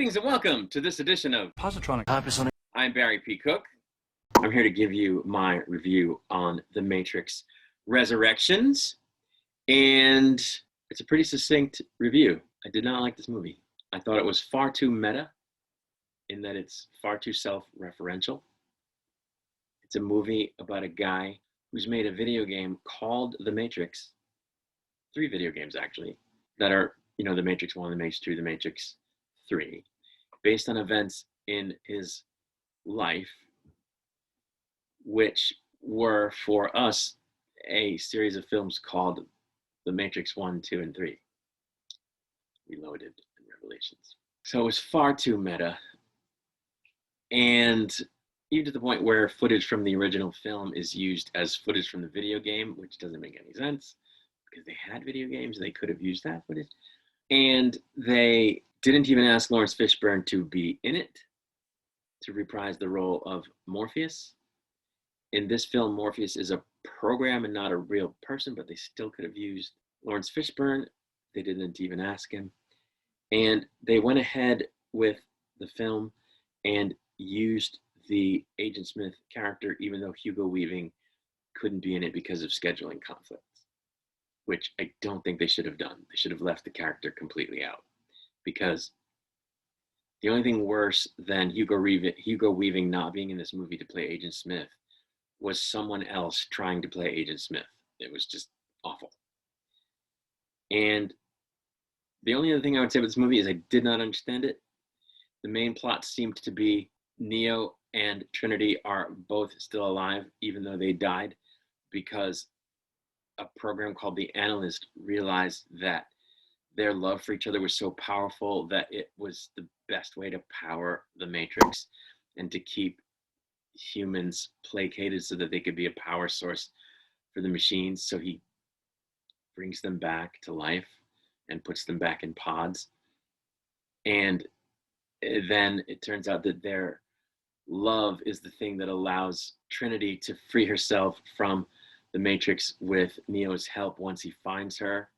Greetings and welcome to this edition of Positronic. I'm Barry P. Cook. I'm here to give you my review on The Matrix Resurrections, and it's a pretty succinct review. I did not like this movie. I thought it was far too meta in that it's far too self-referential. It's a movie about a guy who's made a video game called The Matrix. 3 video games, actually, that are, The Matrix 1, The Matrix 2, The Matrix 3, based on events in his life, which were, for us, a series of films called The Matrix 1, 2, and 3, Reloaded and Revelations. So it was far too meta, and even to the point where footage from the original film is used as footage from the video game, which doesn't make any sense, because they had video games, they could have used that footage. And they didn't even ask Lawrence Fishburne to be in it, to reprise the role of Morpheus. In this film, Morpheus is a program and not a real person, but they still could have used Lawrence Fishburne. They didn't even ask him. And they went ahead with the film and used the Agent Smith character, even though Hugo Weaving couldn't be in it because of scheduling conflicts, which I don't think they should have done. They should have left the character completely out, because the only thing worse than Hugo Weaving not being in this movie to play Agent Smith was someone else trying to play Agent Smith. It was just awful. And the only other thing I would say about this movie is I did not understand it. The main plot seemed to be Neo and Trinity are both still alive, even though they died, because a program called The Analyst realized that their love for each other was so powerful that it was the best way to power the Matrix and to keep humans placated so that they could be a power source for the machines. So he brings them back to life and puts them back in pods. And then it turns out that their love is the thing that allows Trinity to free herself from the Matrix with Neo's help once he finds her.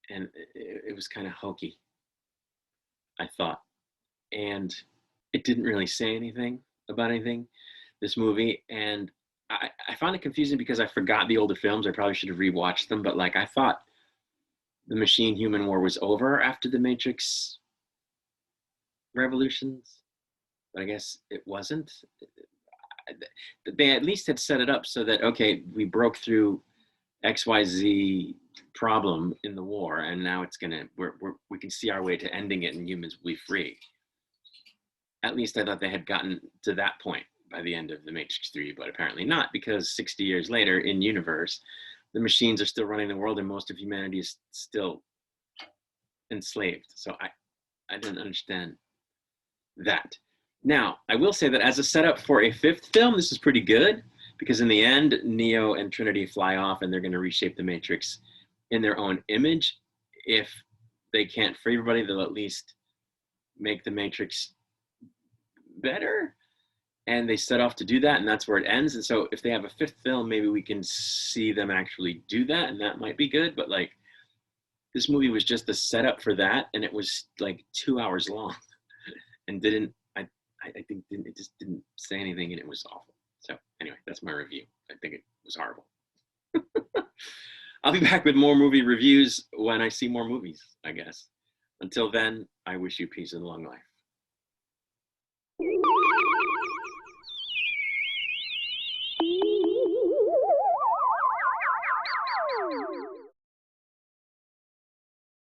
And it was kind of hokey, I thought. And it didn't really say anything about anything, this movie. And I found it confusing because I forgot the older films. I probably should have rewatched them. But I thought the machine-human war was over after the Matrix Revolutions. But I guess it wasn't. They at least had set it up so that, okay, we broke through XYZ problem in the war, and now it's we can see our way to ending it and humans will be free. At least I thought they had gotten to that point by the end of The Matrix 3, but apparently not, because 60 years later in universe, the machines are still running the world and most of humanity is still enslaved. So I didn't understand that. Now, I will say that as a setup for a 5th film, this is pretty good, because in the end, Neo and Trinity fly off and they're going to reshape the Matrix in their own image. If they can't free everybody, they'll at least make the Matrix better. And they set off to do that, and that's where it ends. And so if they have a 5th film, maybe we can see them actually do that, and that might be good. But this movie was just the setup for that, and it was 2 hours long and it just didn't say anything, and it was awful. So anyway, that's my review. I think it was horrible. I'll be back with more movie reviews when I see more movies, I guess. Until then, I wish you peace and long life.